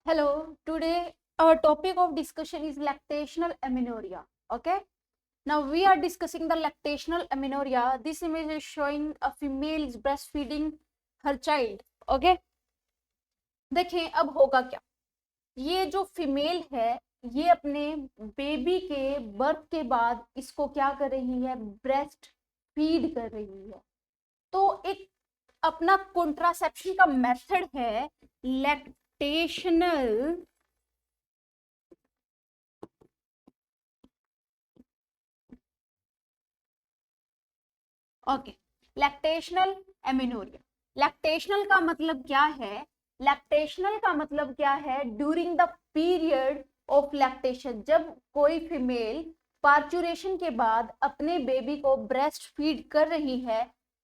Hello, today our topic of discussion is lactational amenorrhea. Okay, now we are discussing the lactational amenorrhea. This image is showing a female is breastfeeding her child. Okay, देखें अब होगा क्या। ये जो female है ये अपने baby के बर्थ के बाद इसको क्या कर रही है, ब्रेस्ट फीड कर रही है। तो एक अपना कॉन्ट्रासेप्शन का मेथड है lactational okay lactational amenorrhoea. Lactational का मतलब क्या है? लैक्टेशनल का मतलब क्या है? During the period of lactation, जब कोई फीमेल पार्चुरेशन के बाद अपने बेबी को ब्रेस्ट फीड कर रही है।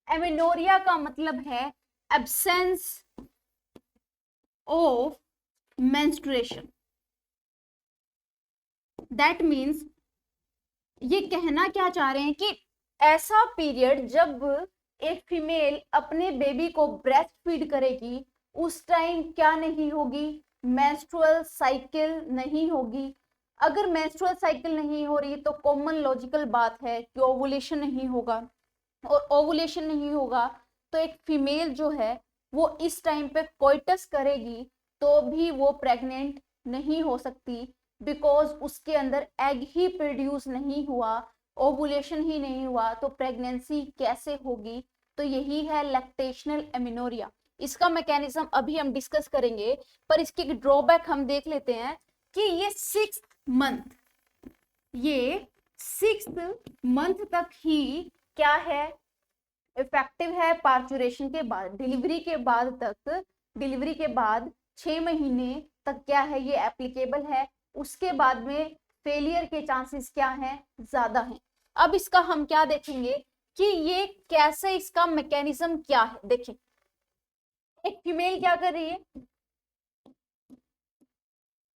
एमिनोरिया का मतलब है absence of menstruation. That means ये कहना क्या चाह रहे हैं कि ऐसा पीरियड जब एक फीमेल अपने बेबी को ब्रेस्ट फीड करेगी उस टाइम क्या नहीं होगी, मेंस्ट्रुअल साइकिल नहीं होगी। अगर मेंस्ट्रुअल साइकिल नहीं हो रही तो कॉमन लॉजिकल बात है कि ओवुलेशन नहीं होगा, और ओवुलेशन नहीं होगा तो एक फीमेल जो है वो इस टाइम पे कोइटस करेगी तो भी वो प्रेग्नेंट नहीं हो सकती, बिकॉज उसके अंदर एग ही प्रोड्यूस नहीं हुआ, ओवुलेशन ही नहीं हुआ, तो प्रेगनेंसी कैसे होगी। तो यही है लैक्टेशनल एमिनोरिया। इसका मैकेनिज्म अभी हम डिस्कस करेंगे, पर इसकी ड्रॉबैक हम देख लेते हैं कि ये 6th मंथ तक ही क्या है, इफेक्टिव है। पार्चुरेशन के बाद, डिलीवरी के बाद तक, डिलीवरी के बाद 6 महीने तक क्या है ये एप्लीकेबल है। उसके बाद में फेलियर के चांसेस क्या हैं, ज्यादा हैं। अब इसका हम क्या देखेंगे कि ये कैसे, इसका मैकेनिज्म क्या है। देखिए एक फीमेल क्या कर रही है,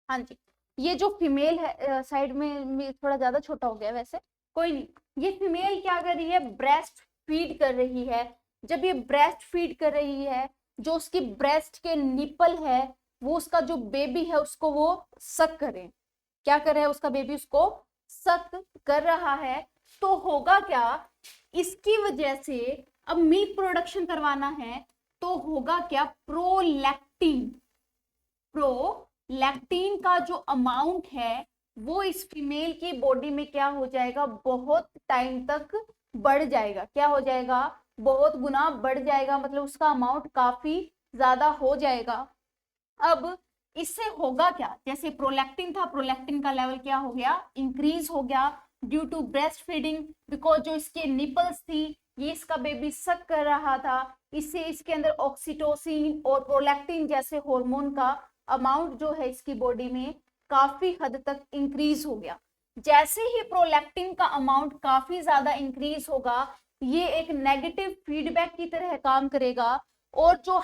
हाँ जी, ये जो फीमेल है साइड में थोड़ा ज्यादा छोटा हो गया, वैसे कोई नहीं। ये फीमेल क्या कर रही है, ब्रेस्ट फीड कर रही है। जब ये ब्रेस्ट फीड कर रही है, जो उसकी ब्रेस्ट के निपल है वो उसका जो बेबी है उसको वो सक करे। क्या कर रहा है उसका बेबी, उसको सक कर रहा है। तो होगा क्या, इसकी वजह से अब मिल्क प्रोडक्शन करवाना है तो होगा क्या, प्रोलैक्टिन का जो अमाउंट है वो इस फीमेल की बॉडी में क्या हो जाएगा, बहुत टाइम तक बढ़ जाएगा। क्या हो जाएगा, बहुत गुना बढ़ जाएगा, मतलब उसका अमाउंट काफी ज्यादा हो जाएगा। अब इससे होगा क्या, जैसे प्रोलैक्टिन था, प्रोलैक्टिन का लेवल क्या हो गया, इंक्रीज हो गया due to breast feeding, because जो इसके निपल्स थी ये इसका बेबी सक कर रहा था, इससे इसके अंदर ऑक्सीटोसिन और प्रोलैक्टिन जैसे हार्मोन का अमाउंट जो है इसकी बॉडी में काफी हद तक इंक्रीज हो गया। जैसे ही प्रोलैक्टिन का अमाउंट काफी ज्यादा इंक्रीज होगा, ये एक नेगेटिव फीडबैक की तरह काम करेगा, और जो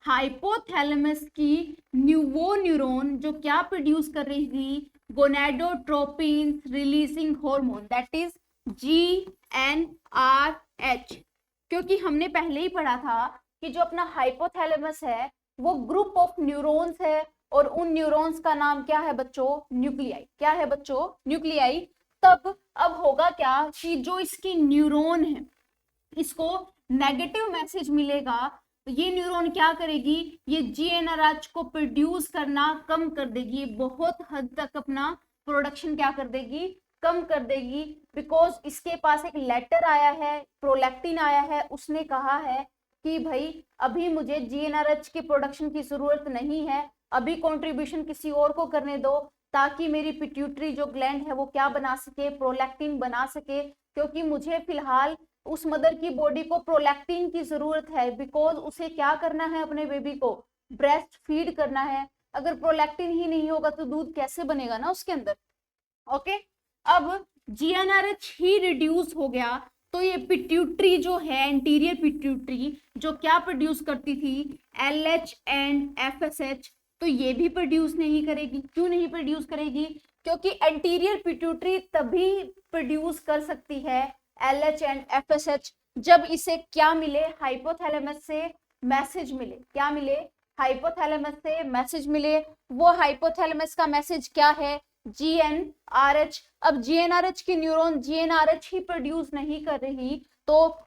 हाइपोथैलेमस की वो न्यूरॉन जो क्या प्रोड्यूस कर रही थी, gonadotropin releasing hormone, that is GnRH। क्योंकि हमने पहले ही पढ़ा था कि जो अपना हाइपोथैलेमस है वो ग्रुप ऑफ न्यूरॉन्स है, और उन न्यूरॉन्स का नाम क्या है बच्चों, न्यूक्लियाई। क्या है बच्चों, न्यूक्लियाई। तब अब होगा क्या कि जो इसकी न्यूरॉन है इसको नेगेटिव मैसेज मिलेगा, तो ये न्यूरॉन क्या करेगी, ये GnRH को प्रोड्यूस करना कम कर देगी, बहुत हद तक अपना प्रोडक्शन क्या कर देगी, कम कर देगी। बिकॉज इसके पास एक लेटर आया है, प्रोलैक्टिन आया है, उसने कहा है कि भाई अभी मुझे GnRH की प्रोडक्शन की जरूरत नहीं है, अभी कंट्रीब्यूशन किसी और को करने दो, ताकि मेरी पिट्यूटरी जो ग्लैंड है वो क्या बना सके, प्रोलैक्टिन बना सके। क्योंकि मुझे फिलहाल उस मदर की बॉडी को प्रोलैक्टिन की जरूरत है, बिकॉज उसे क्या करना है, अपने बेबी को ब्रेस्ट फीड करना है। अगर प्रोलैक्टिन ही नहीं होगा तो दूध कैसे बनेगा ना उसके अंदर। ओके, अब GnRH ही रिड्यूस हो गया तो ये पिट्यूटरी जो है, एंटीरियर पिट्यूटरी जो क्या प्रोड्यूस करती थी, LH एंड FSH, तो ये भी प्रोड्यूस नहीं करेगी। क्यों नहीं प्रोड्यूस करेगी, क्योंकि एंटीरियर पिट्यूटरी तभी प्रोड्यूस कर सकती है LH एंड FSH जब इसे क्या मिले, हाइपोथैलेमस से मैसेज मिले। क्या मिले, हाइपोथैलेमस से मैसेज मिले, वो हाइपोथैलेमस का मैसेज क्या है, GnRH। अब GnRH की न्यूरॉन GnRH ही प्रोड्यूस नहीं कर रही, तो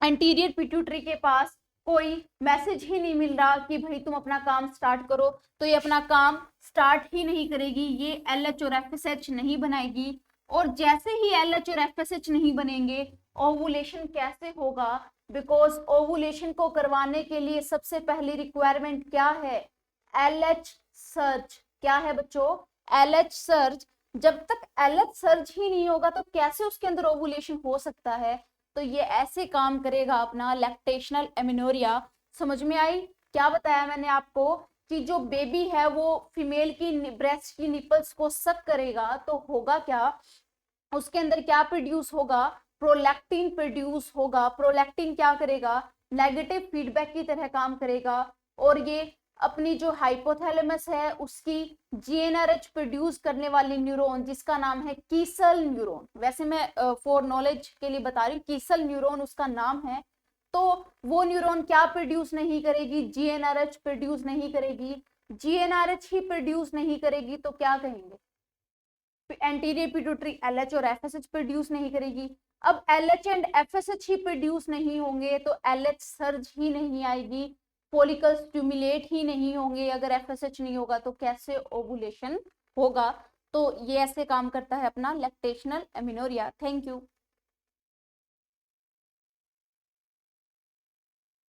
एंटीरियर पिट्यूटरी के पास कोई मैसेज ही नहीं मिल रहा कि भाई तुम अपना काम स्टार्ट करो, तो ये अपना काम स्टार्ट ही नहीं करेगी, ये LH और FSH नहीं बनाएगी। और जैसे ही LH और FSH नहीं बनेंगे, ओवुलेशन कैसे होगा, बिकॉज ओवुलेशन को करवाने के लिए सबसे पहली रिक्वायरमेंट क्या है, LH सर्ज। क्या है बच्चों, LH सर्ज। जब तक LH सर्ज ही नहीं होगा तो कैसे उसके अंदर ओवुलेशन हो सकता है, तो ये ऐसे काम करेगा अपना लैक्टेशनल एमिनोरिया। समझ में आई, क्या बताया मैंने आपको कि जो बेबी है वो फीमेल की ब्रेस्ट की निपल्स को सक करेगा, तो होगा क्या, उसके अंदर क्या प्रोड्यूस होगा, प्रोलैक्टिन प्रोड्यूस होगा। प्रोलैक्टिन क्या करेगा, नेगेटिव फीडबैक की तरह काम करेगा, और ये अपनी जो हाइपोथैलेमस है उसकी GnRH प्रोड्यूस करने वाली न्यूरॉन जिसका नाम है कीसल न्यूरॉन, वैसे मैं फॉर नॉलेज के लिए बता रही हूँ, कीसल न्यूरॉन उसका नाम है। तो वो न्यूरॉन क्या प्रोड्यूस नहीं करेगी, GnRH प्रोड्यूस नहीं करेगी। GnRH ही प्रोड्यूस नहीं करेगी तो क्या कहेंगे, एंटीरियर पिट्यूटरी LH और FSH प्रोड्यूस नहीं करेगी। अब LH and FSH he produce नहीं होंगे तो LH सर्ज ही नहीं आएगी, फॉलिकल स्टिमुलेट ही नहीं होंगे। अगर FSH नहीं होगा तो कैसे ओवुलेशन होगा। तो ये ऐसे काम करता है अपना लैक्टेशनल एमिनोरिया। Thank you.